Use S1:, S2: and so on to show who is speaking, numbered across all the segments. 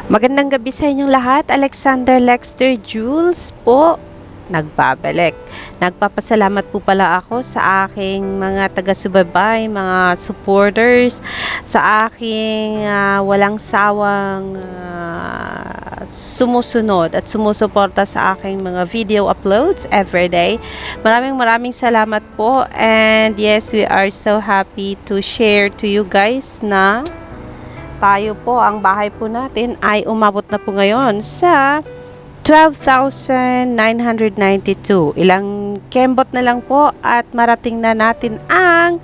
S1: Magandang gabi sa inyong lahat. Alexander Lexter Jules po nagbabalik. Nagpapasalamat po pala ako sa aking mga taga-subaybay, mga supporters, sa aking walang sawang sumusunod at sumusuporta sa aking mga video uploads everyday. Maraming salamat po, and yes, we are so happy to share to you guys na tayo po, ang bahay po natin ay umabot na po ngayon sa 12,992. Ilang kembot na lang po at marating na natin ang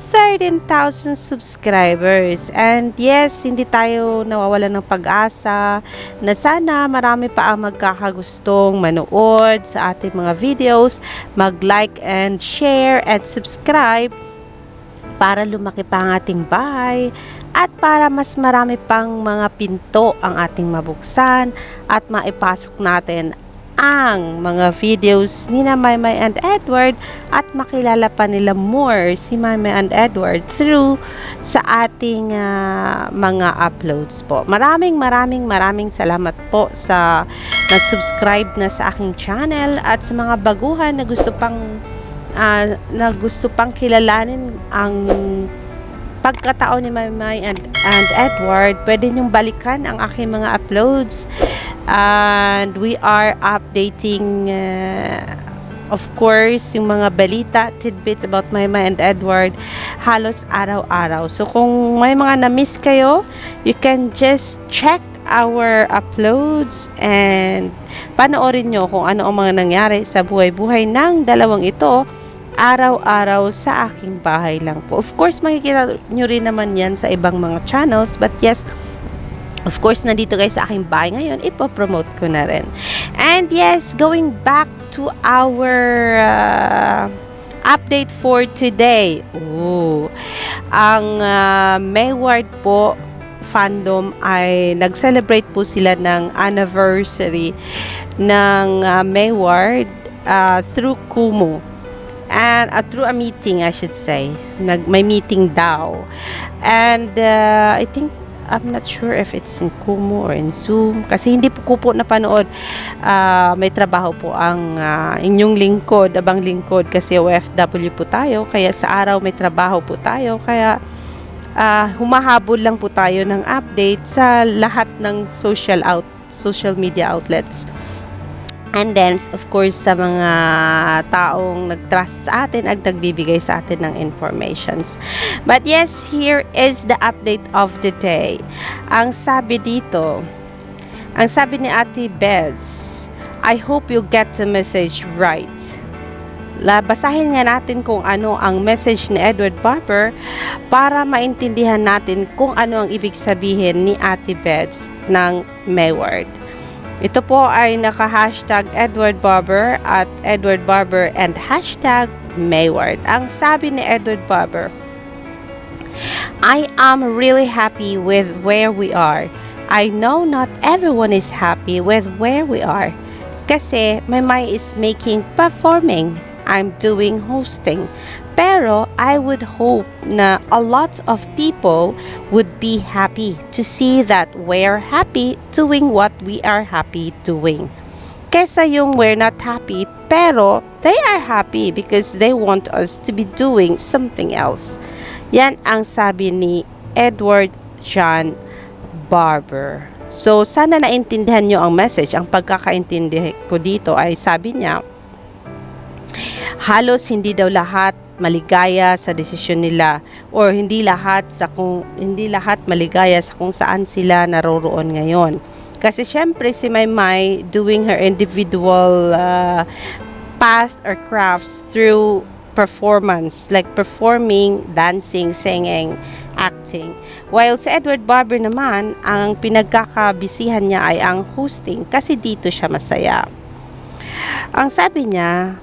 S1: 13,000 subscribers. And yes, hindi tayo nawawalan ng pag-asa na sana marami pa ang magkakagustong manood sa ating mga videos, mag-like and share and subscribe para lumaki pa ang ating bahay at para mas marami pang mga pinto ang ating mabuksan at maipasok natin ang mga videos ni Maymay and Edward at makilala pa nila more si Maymay and Edward through sa ating mga uploads po. Maraming salamat po sa nag-subscribe na sa aking channel at sa mga baguhan na gusto pang kilalanin ang pagkatao ni Maymay and Edward. Pwede niyong balikan ang aking mga uploads, and we are updating of course yung mga balita, tidbits about Maymay and Edward halos araw-araw. So kung may mga na-miss kayo, you can just check our uploads and panoorin nyo kung ano ang mga nangyari sa buhay-buhay ng dalawang ito araw-araw sa aking bahay lang po. Of course, makikita nyo rin naman yan sa ibang mga channels, but yes, of course, nandito guys sa aking bahay ngayon, ipopromote ko na rin. And yes, going back to our update for today. Ang Mayward po fandom ay nag-celebrate po sila ng anniversary ng Mayward through Kumu. And through a meeting, I should say. May meeting daw. And I think, I'm not sure if it's in Kumu or in Zoom. Kasi hindi po ko po napanood. May trabaho po ang inyong lingkod, abang lingkod. Kasi OFW po tayo. Kaya sa araw may trabaho po tayo. Kaya humahabol lang po tayo ng update sa lahat ng social media outlets. And then, of course, sa mga taong nag-trust sa atin at nagbibigay sa atin ng informations. But yes, here is the update of the day. Ang sabi dito, ang sabi ni Ate Bez, I hope you get the message right. Basahin nga natin kung ano ang message ni Edward Barber para maintindihan natin kung ano ang ibig sabihin ni Ate Bez ng Mayward. Ito po ay naka-hashtag Edward Barber at Edward Barber and hashtag Mayward. Ang sabi ni Edward Barber, I am really happy with where we are. I know not everyone is happy with where we are. Kasi Maymay is making performing. I'm doing hosting. Pero I would hope na a lot of people would be happy to see that we're happy doing what we are happy doing. Kesa yung we're not happy, pero they are happy because they want us to be doing something else. Yan ang sabi ni Edward John Barber. So, sana naintindihan nyo ang message. Ang pagkakaintindi ko dito ay sabi niya, halos hindi daw lahat maligaya sa desisyon nila, or hindi lahat maligaya sa kung saan sila naroroon ngayon. Kasi syempre si Maymay doing her individual path or crafts through performance, like performing, dancing, singing, acting. While si Edward Barber naman, ang pinagkakabisihan niya ay ang hosting kasi dito siya masaya. Ang sabi niya,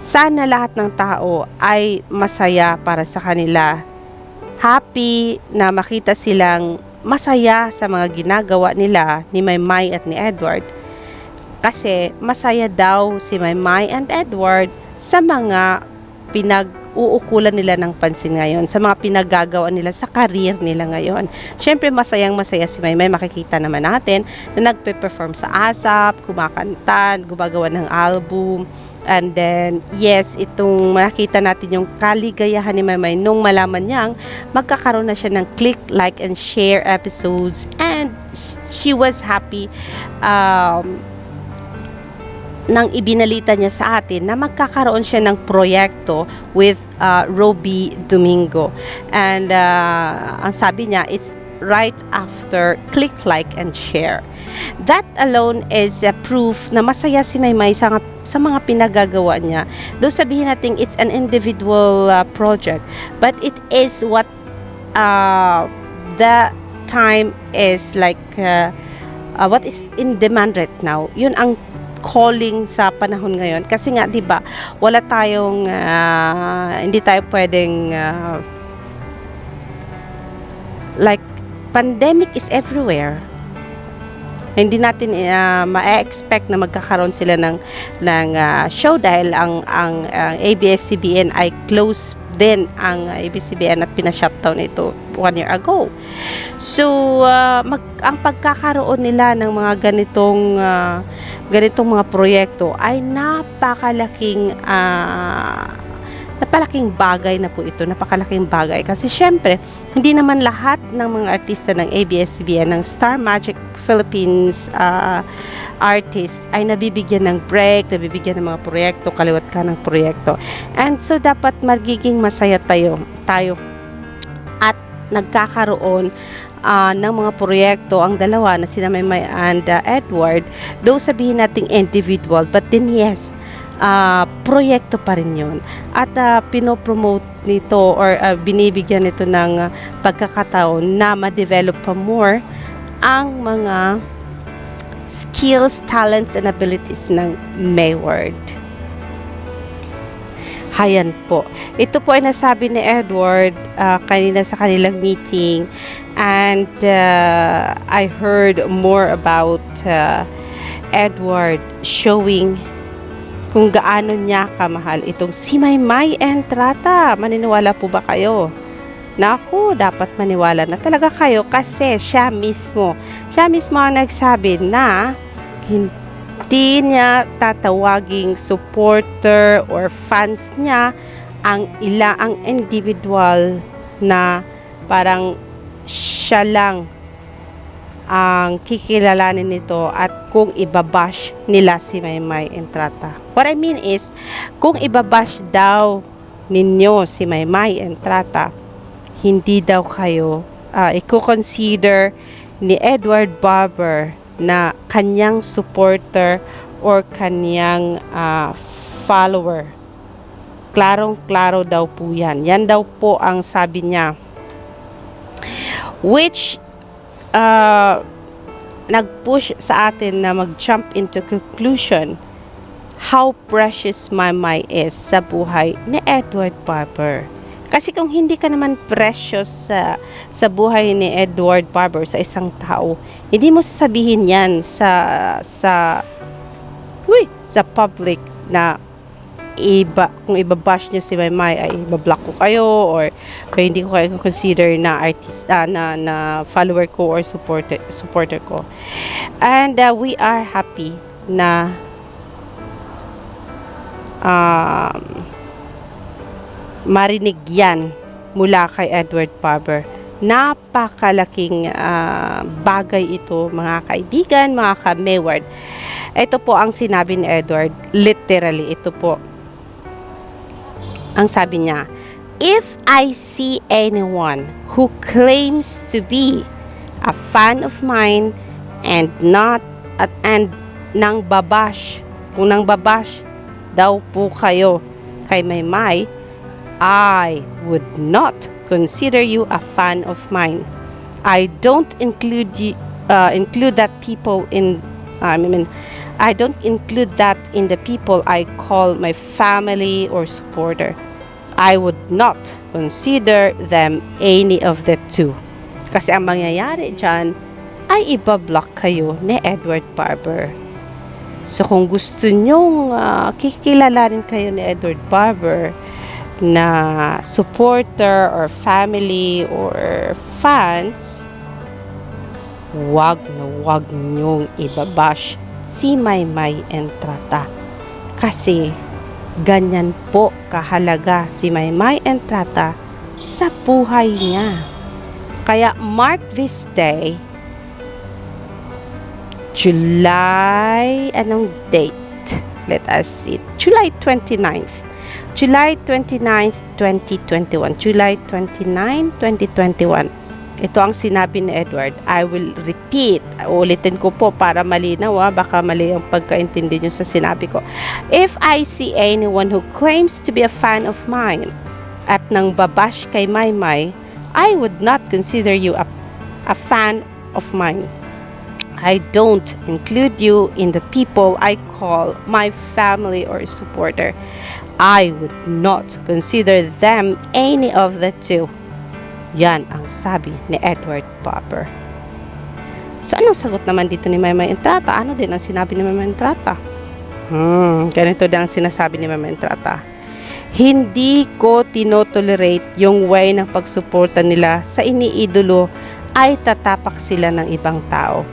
S1: sana lahat ng tao ay masaya para sa kanila. Happy na makita silang masaya sa mga ginagawa nila ni Maymay at ni Edward. Kasi masaya daw si Maymay and Edward sa mga uukulan nila ng pansin ngayon sa mga pinagagawa nila sa career nila ngayon. Siyempre, masayang-masaya si Maymay. Makikita naman natin na nagpe-perform sa ASAP, kumakanta, gumagawa ng album. And then, yes, itong nakita natin yung kaligayahan ni Maymay nung malaman niyang magkakaroon na siya ng click, like, and share episodes. And she was happy nang ibinalita niya sa atin na magkakaroon siya ng proyekto with Roby Domingo. And ang sabi niya, it's right after click, like, and share. That alone is a proof na masaya si Maymay sa mga pinagagawa niya. Though sabihin natin it's an individual project, but it is what the time is like what is in demand right now. Yun ang calling sa panahon ngayon kasi nga 'di ba wala tayong hindi tayo pwedeng like pandemic is everywhere. Hindi natin ma-expect na magkakaroon sila ng show dahil ang ABS-CBN ay close din ang ABS-CBN at pina-shutdown ito 1 year ago. So ang pagkakaroon nila ng mga ganitong mga proyekto ay napakalaking bagay na po ito, napakalaking bagay kasi syempre hindi naman lahat ng mga artista ng ABS-CBN ng Star Magic Philippines artist ay nabibigyan ng break, nabibigyan ng mga proyekto, kaliwat ka ng proyekto. And so dapat magiging masaya tayo at nagkakaroon ng mga proyekto ang dalawa na sina Maymay and Edward, though sabihin nating individual, but then yes, proyekto pa rin yun. At pinopromote nito or binibigyan nito ng pagkakataon na ma-develop pa more ang mga skills, talents, and abilities ng Mayward. Hayan po. Ito po ay nasabi ni Edward kanina sa kanilang meeting, and I heard more about Edward showing kung gaano niya kamahal itong si Maymay Entrata. Maniniwala po ba kayo? Naku, dapat maniwala na talaga kayo kasi siya mismo ang nagsabi na hindi niya tatawaging supporter or fans niya ang individual na parang siya lang ang kikilalanin nito at kung ibabash nila si Maymay Entrata. What I mean is, kung ibabash daw ninyo si Maymay Entrata, hindi daw kayo i-consider ni Edward Barber na kanyang supporter or kanyang follower. Klarong-klaro daw po yan. Yan daw po ang sabi niya. Which nag-push sa atin na mag-jump into conclusion how precious Maymay is sa buhay ni Edward Barber. Kasi kung hindi ka naman precious sa buhay ni Edward Barber, sa isang tao, hindi mo sasabihin yan sa public na kung ibabash niyo si Maymay ay ibablock ko kayo or hindi ko kayo consider na artist na follower ko or supporter ko. And we are happy na marinig yan mula kay Edward Barber. Napakalaking bagay ito, mga kaibigan, mga ka-Mayward. Ito po ang sinabi ni Edward, literally, ito po ang sabi niya, if I see anyone who claims to be a fan of mine and nang babash, kung nang babash daw po kayo kay Maymay, I would not consider you a fan of mine. I don't include that people in I don't include that in the people I call my family or supporter. I would not consider them any of the two. Kasi ang mangyayari dyan ay ibablock kayo ni Edward Barber. So kung gusto nyong kikilalanin kayo ni Edward Barber, na supporter or family or fans, wag na wag niyong ibabash si Maymay Entrata. Kasi ganyan po kahalaga si Maymay Entrata sa buhay niya. Kaya mark this day, July, anong date? Let us see. July 29th. July 29th, 2021. July 29, 2021. Ito ang sinabi ni Edward. I will repeat. Ulitin ko po para malinaw. Baka mali ang pagkaintindi nyo sa sinabi ko. If I see anyone who claims to be a fan of mine at nang babash kay Maymay, I would not consider you a fan of mine. I don't include you in the people I call my family or supporter. I would not consider them any of the two. Yan ang sabi ni Edward Barber. So, anong sagot naman dito ni Maymay Entrata? Ano din ang sinabi ni Maymay Entrata? Ganito din ang sinasabi ni Maymay Entrata. Hindi ko tinotolerate yung way ng pagsuporta nila sa iniidolo ay tatapak sila ng ibang tao.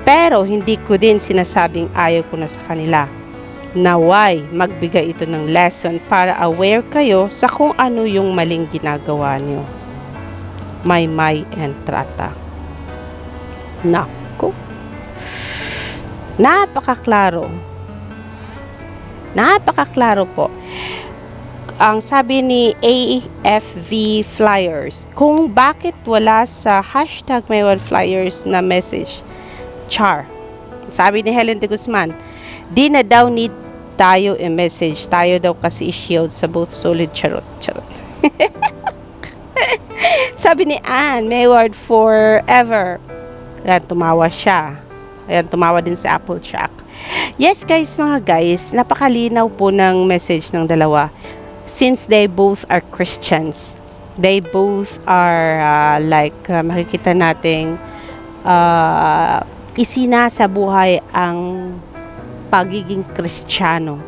S1: Pero hindi ko din sinasabing ayaw ko na sa kanila. Naway magbigay ito ng lesson para aware kayo sa kung ano yung maling ginagawa niyo. Maymay Entrata. Nako. Napakaklaro. Napakaklaro po. Ang sabi ni AFV Flyers, kung bakit wala sa hashtag Mayward Flyers na message, char. Sabi ni Helen de Guzman, di na daw need tayo i-message. Tayo daw kasi i-shield sa both solid charot. Sabi ni Anne, Mayward forever. Ayan, tumawa siya. Ayan, tumawa din sa Applejack. Yes guys, mga guys, napakalinaw po ng message ng dalawa. Since they both are Christians, they both are makikita nating isinasa buhay ang pagiging Kristiyano.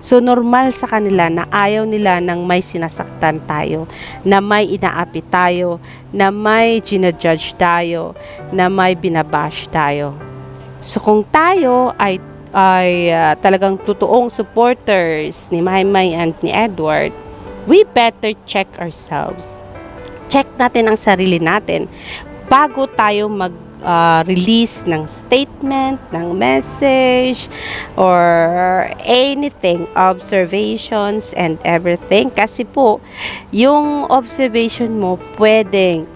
S1: So, normal sa kanila na ayaw nila ng may sinasaktan tayo, na may inaapi tayo, na may ginajudge tayo, na may binabash tayo. So, kung tayo ay talagang totoong supporters ni Maymay and ni Edward, we better check ourselves. Check natin ang sarili natin bago tayo release ng statement, ng message, or anything, observations and everything. Kasi po, yung observation mo pwedeng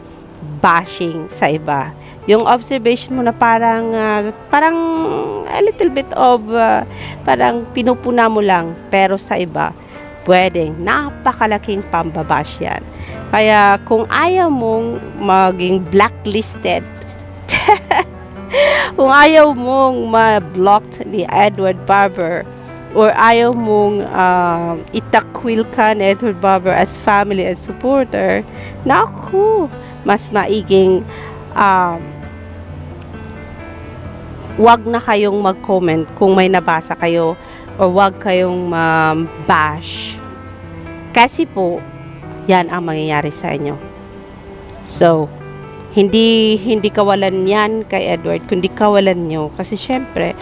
S1: bashing sa iba. Yung observation mo na parang a little bit of parang pinupuna mo lang, pero sa iba pwedeng napakalaking pambabash yan. Kaya kung ayaw mong maging blacklisted, kung ayaw mong ma-blocked ni Edward Barber, or ayaw mong itakwil ka ni Edward Barber as family and supporter, naku, mas maiging wag na kayong mag-comment kung may nabasa kayo, or wag kayong bash. Kasi po, yan ang mangyayari sa inyo. So, hindi kawalan yan kay Edward, kundi kawalan nyo. Kasi syempre,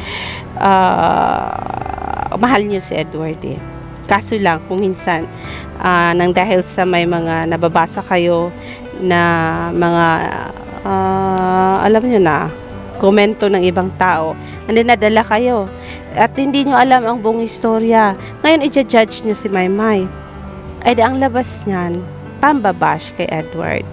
S1: mahal nyo si Edward eh. Kaso lang, kung minsan, nang dahil sa may mga nababasa kayo na mga, alam nyo na, komento ng ibang tao, hindi nadala kayo. At hindi nyo alam ang buong istorya. Ngayon, i-judge nyo si Maymay. Ay, ang labas niyan, pambabash kay Edward.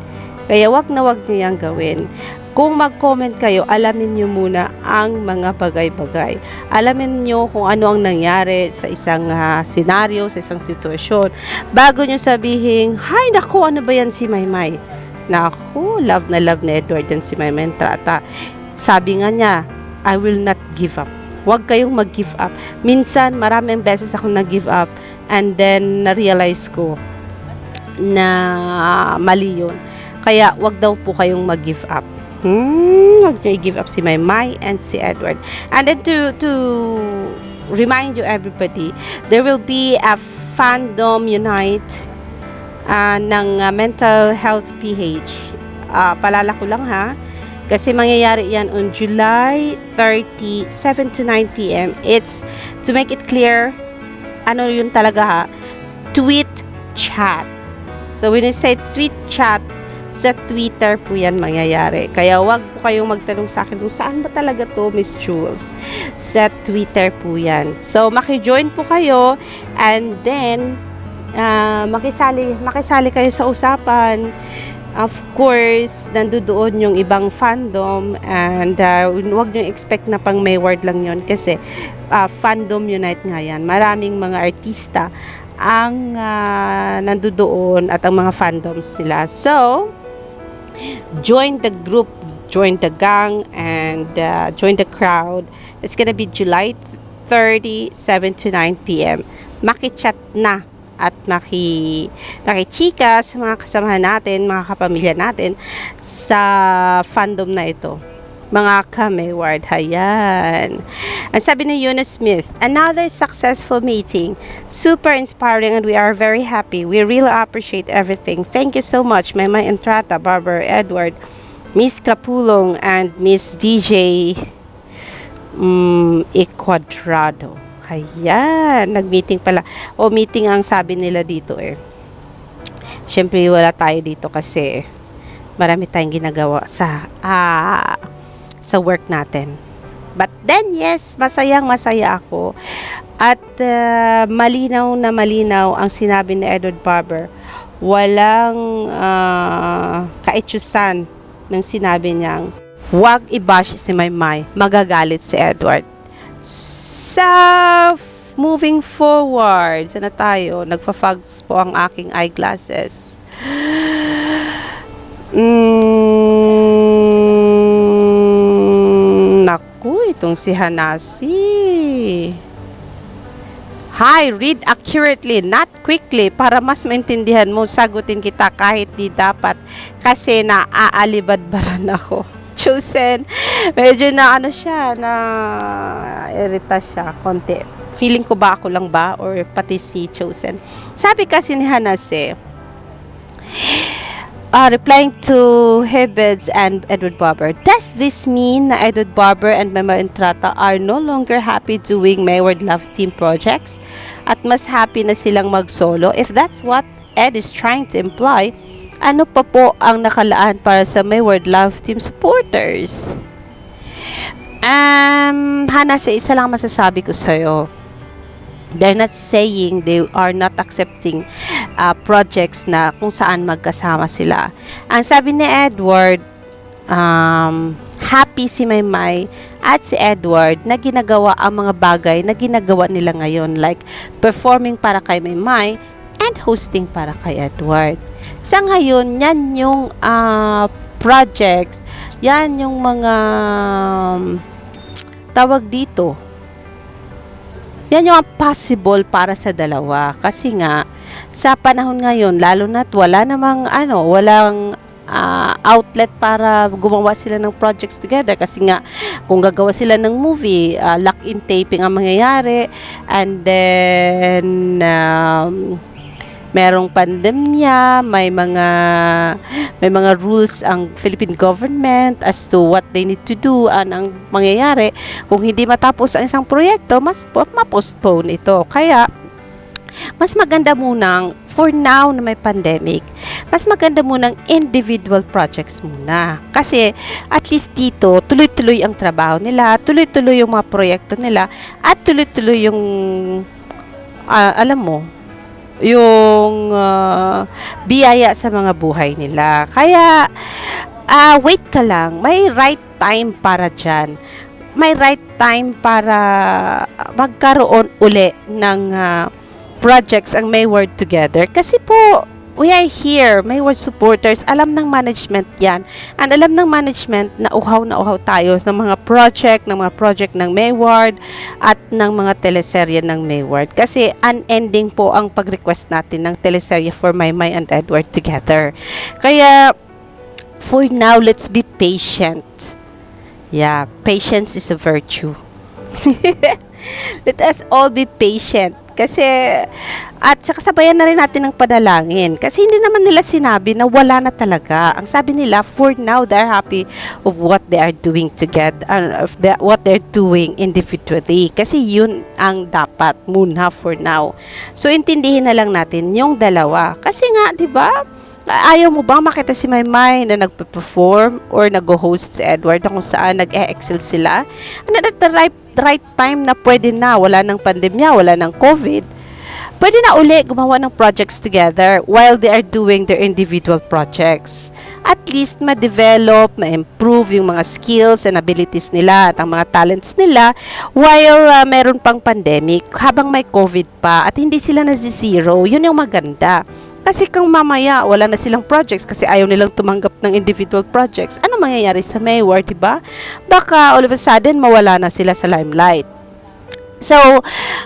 S1: Kaya wag na wag nyo yan gawin. Kung mag-comment kayo, alamin nyo muna ang mga bagay-bagay. Alamin nyo kung ano ang nangyari sa isang senaryo, sa isang sitwasyon. Bago nyo sabihin, hay, naku, ano ba yan si Maymay? Naku, love na love ni Edward yan si Maymay Entrata. Sabi nga niya, I will not give up. Huwag kayong mag-give up. Minsan, maraming beses akong nag-give up, and then na-realize ko na mali yun. Kaya, wag daw po kayong mag-give up. Wag niyo i-give up si Maymay and si Edward. And then to remind you everybody, there will be a Fandom Unite ng mental health PH. Palala ko lang ha. Kasi mangyayari yan on July 30, 7 to 9 p.m. It's, to make it clear, ano yun talaga ha? Tweet chat. So when I say tweet chat, sa Twitter po yan mangyayari. Kaya wag po kayong magtanong sa akin kung saan ba talaga to, Miss Jules. Sa Twitter po yan. So maki-join po kayo and then makisali kayo sa usapan. Of course, nandoon yung ibang fandom and huwag nyo expect na pang Mayward lang yon kasi Fandom Unite nga yan. Maraming mga artista ang nandoon at ang mga fandoms nila. So, join the group, join the gang, and join the crowd. It's gonna be July 30, 7 to 9 p.m. Maki-chat na at makichika sa mga kasamahan natin, mga kapamilya natin sa fandom na ito. Mga ka-Mayward, hayan. Ang sabi ni Eunice Smith, another successful meeting. Super inspiring and we are very happy. We really appreciate everything. Thank you so much, Maymay Entrata, Barbara Edward, Miss Capulong, and Miss DJ Equadrado. Ayan, nag-meeting pala. O, meeting ang sabi nila dito eh. Siyempre, wala tayo dito kasi marami tayong ginagawa sa work natin. But then, yes, masaya ako. At malinaw na malinaw ang sinabi ni Edward Barber. Walang kaetyusan ng sinabi niyang, wag i-bash si Maymay, magagalit si Edward. So, moving forward, sana tayo? Nagfa-fogs po ang aking eyeglasses. Naku, itong si Hanasi. Hi, read accurately, not quickly, para mas maintindihan mo. Sagutin kita kahit di dapat kasi naaalibadbaran ako. Chosen, medyo na ano siya, na irita siya konti. Feeling ko ba ako lang ba or pati si Chosen? Sabi kasi ni Hanase, replying to Hibbeds and Edward Barber, does this mean na Edward Barber and Maymay Entrata are no longer happy doing Mayward Love Team projects at mas happy na silang mag-solo? If that's what Ed is trying to imply, ano pa po ang nakalaan para sa Mayward Love Team supporters? Hana, sa isa lang masasabi ko sa'yo. They're not saying they are not accepting projects na kung saan magkasama sila. Ang sabi ni Edward, happy si Maymay at si Edward na ginagawa ang mga bagay na ginagawa nila ngayon, like performing para kay Maymay and hosting para kay Edward. Sa ngayon, yan yung projects, yan yung mga tawag dito. Yan yung possible para sa dalawa. Kasi nga, sa panahon ngayon, lalo na't wala namang walang outlet para gumawa sila ng projects together. Kasi nga, kung gagawa sila ng movie, lock-in taping ang mangyayari. And then, merong pandemya, may mga rules ang Philippine government as to what they need to do. Ang mangyayari, kung hindi matapos ang isang proyekto, mas ma-postpone ito. Kaya, mas maganda munang, for now na may pandemic, mas maganda munang individual projects muna. Kasi, at least dito, tuloy-tuloy ang trabaho nila, tuloy-tuloy yung mga proyekto nila, at tuloy-tuloy yung, alam mo, yung biyaya sa mga buhay nila. Kaya, wait ka lang. May right time para dyan. May right time para magkaroon uli ng projects ang Mayward together. Kasi po, we are here, Mayward supporters. Alam ng management yan. And alam ng management na uhaw tayo ng mga project ng Mayward at ng mga teleserye ng Mayward. Kasi unending po ang pag-request natin ng teleserye for Maymay and Edward together. Kaya, for now, let's be patient. Yeah, patience is a virtue. Let us all be patient. Kasi, at saka sabayan na rin natin ng panalangin. Kasi hindi naman nila sinabi na wala na talaga. Ang sabi nila, for now, they're happy of what they are doing together, what they're doing individually. Kasi yun ang dapat muna for now. So, intindihin na lang natin yung dalawa. Kasi nga, di ba? Ayaw mo bang makita si Maymay na nagpe-perform or nag-host si Edward na kung saan nag-e-excel sila? And at the right time na pwede na, wala ng pandemya, wala ng COVID, pwede na uli gumawa ng projects together while they are doing their individual projects. At least ma-develop, ma-improve yung mga skills and abilities nila at ang mga talents nila while meron pang pandemic, habang may COVID pa at hindi sila na-zero. Yun yung maganda. Kasi kung mamaya wala na silang projects kasi ayaw nilang tumanggap ng individual projects, ano mangyayari sa Mayward, diba? Baka all of a sudden mawala na sila sa limelight. So,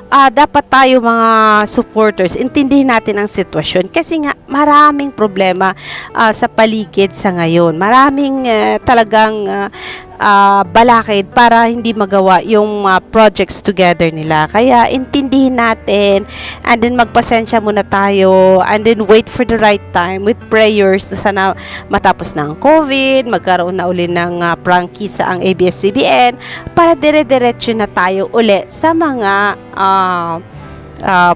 S1: dapat tayo mga supporters, intindihin natin ang sitwasyon kasi nga maraming problema sa paligid sa ngayon. Maraming talagang balakid para hindi magawa yung projects together nila. Kaya intindihin natin and then magpasensya muna tayo and then wait for the right time with prayers na sana matapos na ang COVID, magkaroon na uli ng prangkisa ang ABS-CBN para dire-diretso na tayo uli sa mga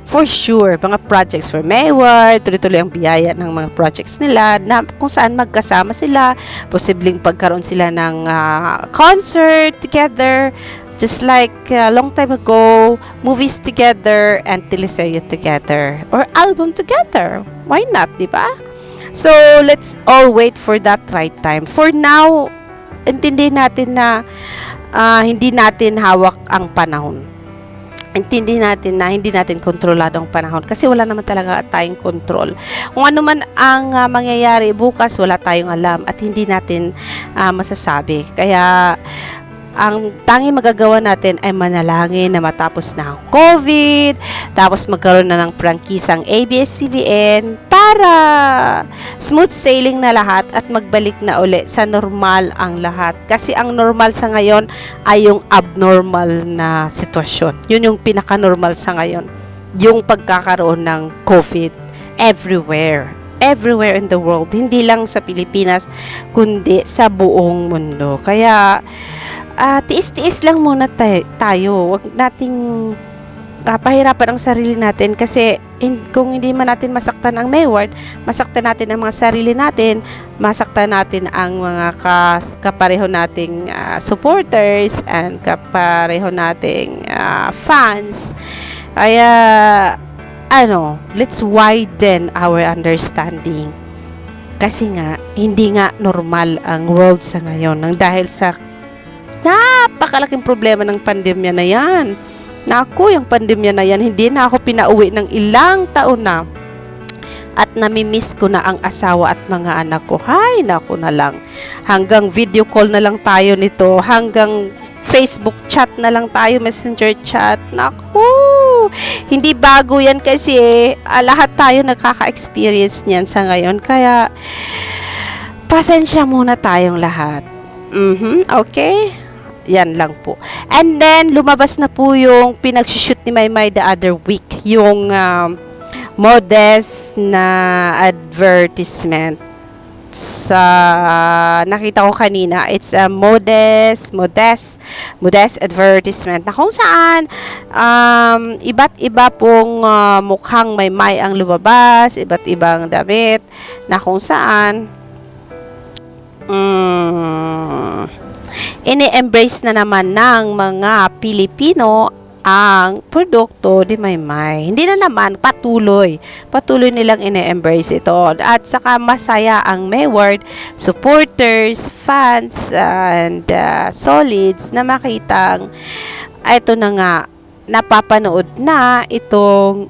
S1: for sure, mga projects for Mayward, tuloy-tuloy ang biyaya ng mga projects nila na kung saan magkasama sila, posibleng pagkaroon sila ng concert together, just like long time ago, movies together and teleserye together or album together. Why not, di ba? So, let's all wait for that right time. For now, intindihin natin na hindi natin hawak ang panahon. Intindihin natin na hindi natin kontrolado ang panahon kasi wala naman talaga tayong control. Kung ano man ang mangyayari bukas, wala tayong alam at hindi natin masasabi. Kaya ang tanging magagawa natin ay manalangin na matapos na ang COVID, tapos magkaroon na ng prangkisang ABS-CBN para smooth sailing na lahat at magbalik na uli sa normal ang lahat. Kasi ang normal sa ngayon ay yung abnormal na sitwasyon. Yun yung pinaka-normal sa ngayon. Yung pagkakaroon ng COVID everywhere in the world. Hindi lang sa Pilipinas, kundi sa buong mundo. Kaya tiis-tiis lang muna tayo. Huwag nating pahirapan ang sarili natin kasi kung hindi man natin masaktan ang Mayward, masaktan natin ang mga sarili natin, masaktan natin ang mga kapareho nating supporters and kapareho nating fans. Kaya let's widen our understanding. Kasi nga, hindi nga normal ang world sa ngayon nang dahil sa napakalaking problema ng pandemya na yan. Naku, yung pandemya na yan, hindi na ako pinauwi ng ilang taon na. At namimiss ko na ang asawa at mga anak ko. Hay, naku na lang. Hanggang video call na lang tayo nito. Hanggang Facebook chat na lang tayo, messenger chat. Naku, hindi bago yan kasi lahat tayo nakaka-experience niyan sa ngayon. Kaya, pasensya muna tayong lahat. Okay? Yan lang po. And then, lumabas na po yung pinag-shoot ni Maymay the other week. Yung modest na advertisement sa nakita ko kanina. It's a modest advertisement na kung saan iba't iba pong mukhang Maymay ang lumabas, iba't ibang damit na kung saan ini-embrace na naman ng mga Pilipino ang produkto ni Maymay. Hindi na naman, patuloy nilang ini-embrace ito. At saka masaya ang Mayward supporters, fans, and solids na makitang ito na nga, napapanood na itong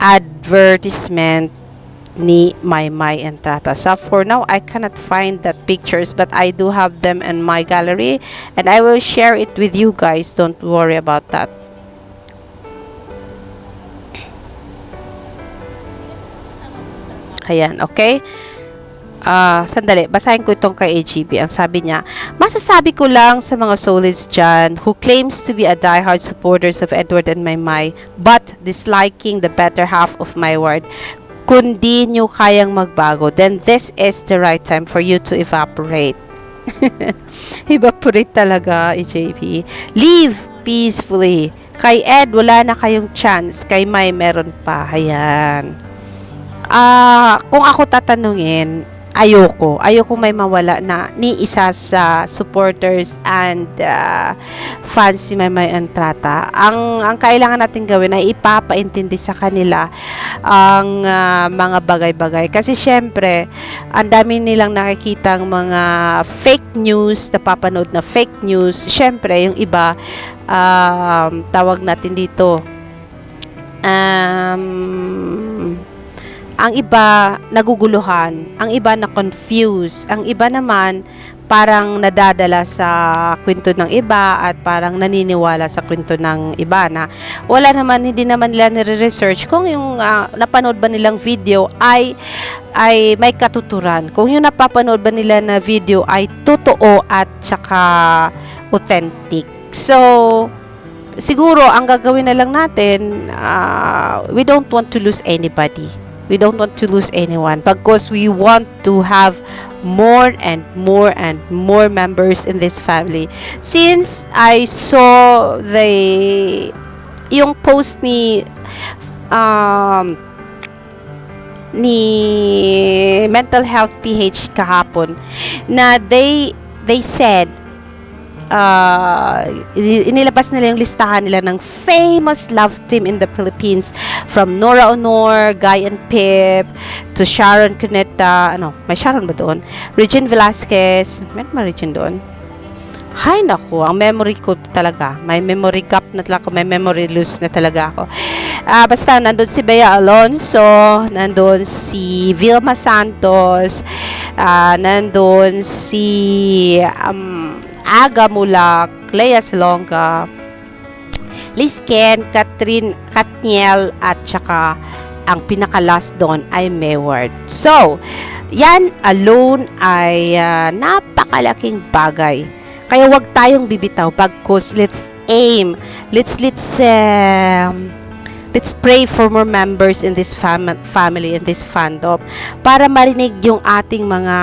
S1: advertisement ni Maymay Entrata. So for now, I cannot find that pictures, but I do have them in my gallery and I will share it with you guys. Don't worry about that. Ayan, okay? Sandali, basahin ko itong kay AGB. Ang sabi niya, masasabi ko lang sa mga soulists dyan who claims to be a diehard supporters of Edward and Maymay but disliking the better half of Mayward, kung di nyo kayang magbago, then this is the right time for you to evaporate. Evaporate talaga, AJP. Leave peacefully. Kay Ed, wala na kayong chance. Kay May, meron pa. Ayan. Kung ako tatanungin, ayoko may mawala na ni isa sa supporters and fans si Maymay Entrata. Ang kailangan natin gawin ay ipapaintindi sa kanila ang mga bagay-bagay. Kasi syempre, ang dami nilang nakikitang mga fake news, napapanood na fake news. Syempre, yung iba, tawag natin dito, ang iba naguguluhan, ang iba na confused, ang iba naman parang nadadala sa kwento ng iba at parang naniniwala sa kwento ng iba na wala naman, hindi naman nila nire-research kung yung napanood ba nilang video ay may katuturan, kung yung napapanood ba nila na video ay totoo at saka authentic. So siguro ang gagawin na lang natin, we don't want to lose anybody. We don't want to lose anyone because we want to have more and more and more members in this family. Since I saw yung post ni Mental Health PH kahapon na they said inilabas nila yung listahan nila ng famous love team in the Philippines, from Nora Honor, Guy and Pip, to Sharon Cuneta, may Sharon ba doon? Regine Velasquez, may Regine doon? Hay naku, ang memory ko talaga, may memory gap na talaga, may memory loss na talaga ako. Basta nandun si Bea Alonso, nandun si Vilma Santos, nandun si Aga Mulak, Lea Salonga, Liz Ken, Katniel, at saka ang pinaka-last doon ay Mayward. So, yan alone ay napakalaking bagay. Kaya wag tayong bibitaw pagkus let's aim, let's pray for more members in this family, in this fandom, para marinig yung ating mga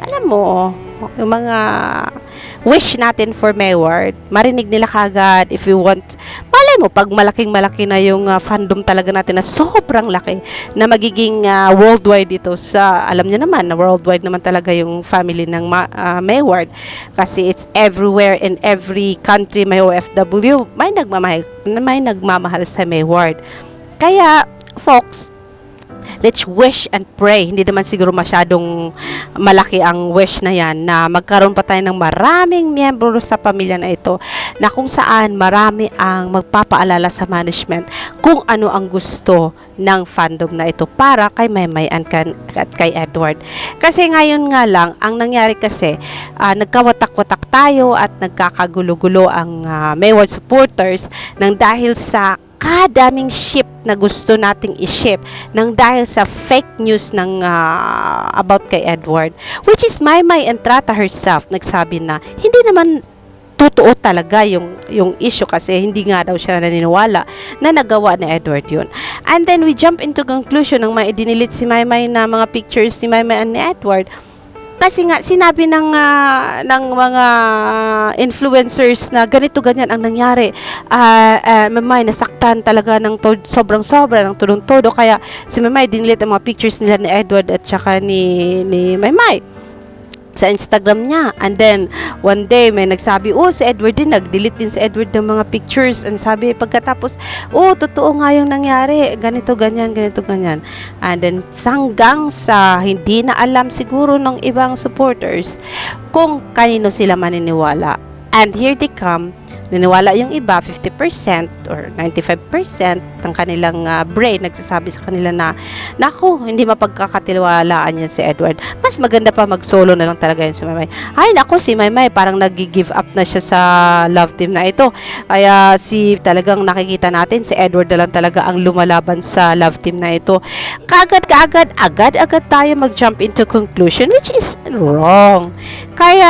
S1: alam mo, yung mga wish natin for Mayward, marinig nila kagad. If you want, malay mo, pag malaking-malaki na yung fandom talaga natin na sobrang laki, na magiging worldwide dito sa, alam niyo naman, na worldwide naman talaga yung family ng Mayward. Kasi it's everywhere, in every country may OFW, may nagmamahal sa Mayward. Kaya, folks, let's wish and pray. Hindi naman siguro masyadong malaki ang wish na yan, na magkaroon pa tayo ng maraming miyembro sa pamilya na ito, na kung saan marami ang magpapaalala sa management kung ano ang gusto ng fandom na ito para kay Maymay at kay Edward. Kasi ngayon nga lang, ang nangyari kasi, nagkawatak-watak tayo at nagkakagulo-gulo ang Mayward supporters nang dahil sa kadaming ship na gusto nating i-ship nang dahil sa fake news ng about kay Edward, which is Maymay Entrata herself nagsabi na hindi naman totoo talaga yung issue, kasi hindi nga daw siya naniniwala na nagawa ni Edward yun. And then we jump into conclusion ng dinilit si Maymay na mga pictures ni Maymay and ni Edward. Kasi nga sinabi ng mga influencers na ganito ganyan ang nangyari. Maymay nasaktan talaga ng sobrang-sobra ng tudong-todo, kaya si Maymay dinilit ang mga pictures nila ni Edward at saka ni Maymay sa Instagram niya. And then one day may nagsabi, si Edward din, nag-delete din si Edward ng mga pictures, and sabi pagkatapos, totoo nga yung nangyari, ganito ganyan. And then hanggang sa hindi na alam siguro ng ibang supporters kung kanino sila maniniwala. And here they come, Niniwala yung iba, 50% or 95% ng kanilang brain nagsasabi sa kanila na, naku, hindi mapagkakatiwalaan yan si Edward. Mas maganda pa mag-solo na lang talaga yan si Maymay. Ay, naku, si Maymay parang nag-give up na siya sa love team na ito. Kaya talagang nakikita natin, si Edward na lang talaga ang lumalaban sa love team na ito. Agad-agad tayo mag-jump into conclusion, which is wrong. Kaya,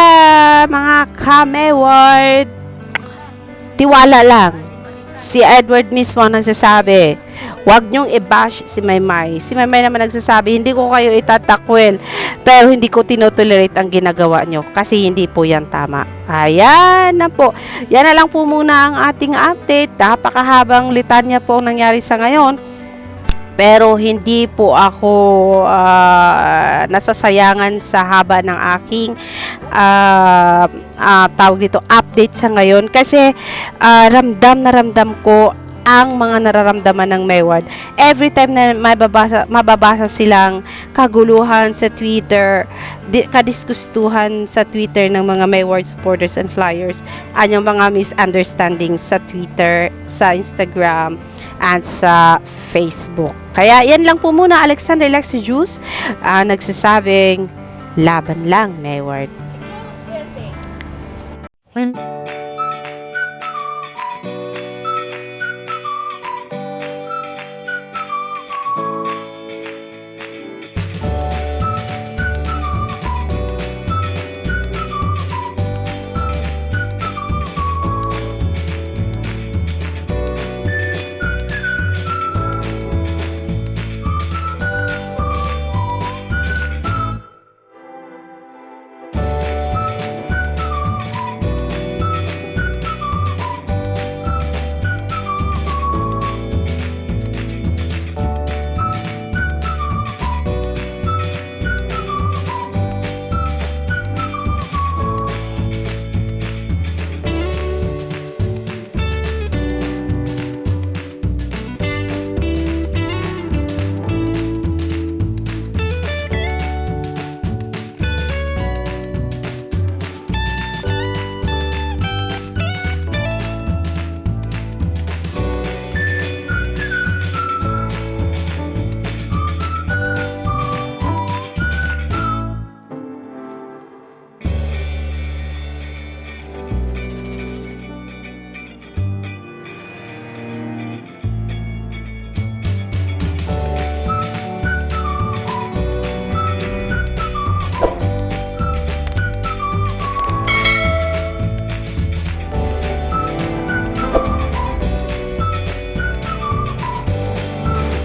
S1: mga ka-Mayward, tiwala lang. Si Edward mismo ang nagsasabi, huwag niyong i-bash si Maymay. Si Maymay naman nagsasabi, hindi ko kayo itatakwil, pero hindi ko tinotolerate ang ginagawa niyo kasi hindi po yan tama. Ayan na po. Yan na lang po muna ang ating update. Napakahabang litanya po ang nangyari sa ngayon. Pero hindi po ako nasasayangan sa haba ng aking tawag dito, update sa ngayon. Kasi ramdam na ramdam ko ang mga nararamdaman ng Mayward. Every time na mababasa silang kaguluhan sa Twitter, kadiskustuhan sa Twitter ng mga Mayward supporters and flyers, anyang mga misunderstandings sa Twitter, sa Instagram, at sa Facebook. Kaya yan lang po muna, Alexander Lexi Juice, nagsasabing, laban lang, Mayward.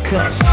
S2: Cause